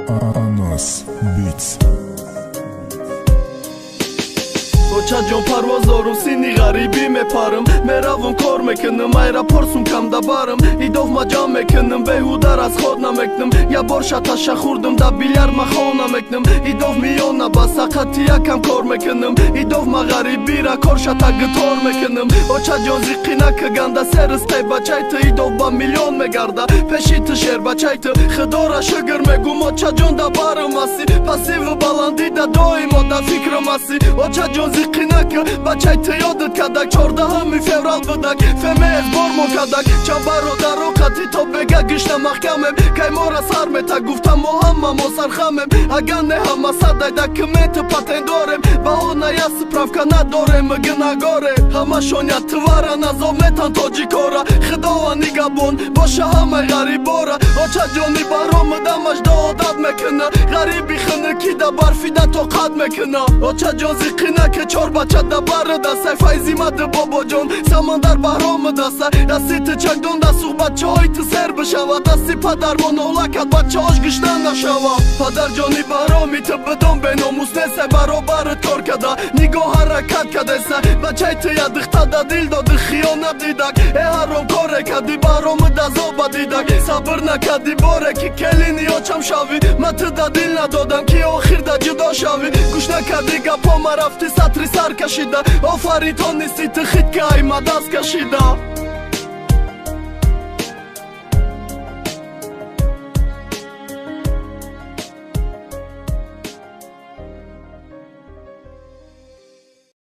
Anas Beats Oçajon parvozorum seni garibi meparım Meravun kor mekinım ayra porsum kam da barım İdov macan mekinım behudar az khodna meknim Ya borşa taşa khurdum da bilyar makhona meknim İdov miyona basa katiya kam kor mekinim İdov ma garibi ra korşa tagı tor mekinim Oçajon zikina kıganda serız tayba çaytı İdov ba milyon megarda peşiti şerba çaytı Khidora şıgır megum oçajon da barım asi Pasiv balandi da doim o da fikrim asi Oçajon Qinaka bachaytı yodat kadak çordahami fevral budak femez bormo kadak çabaro darokati topega gishna mahkamem kaymora sarmeta guftam mohamma mosarxamem agan ne hamasaday da kmet patendorem baona yas pravka nadorem gna gore hamashonya tvara nazometan tojikora khdoa nigabon bosha hama garibora oçajoni barom damash dodad mekna garibi khnki da barfida toqad mekna oçajon ziqinaka Çorba çada barı da say fayzi madı bobojon Samandar bahromu da say Rasiti çakdon da suhbat çoytı ser bışava Dasi padar monolakat bat çoğuş gıştan aşava Padar joni bahromi tıbbıdon ben omus nese baro barıt korkada Nigo harakat kadesa Baçaytı yadıkta da dildo dıkhiyona didak harom kore kadi bahromu da zoba didak Sabırna kadi bore ki kelini oçam şavi Matı da dilna dodam ki o khirda judo şavi Kuşna kadi gapoma rafti satri Sarkashida, ofari toni si të khit ka ima das kashida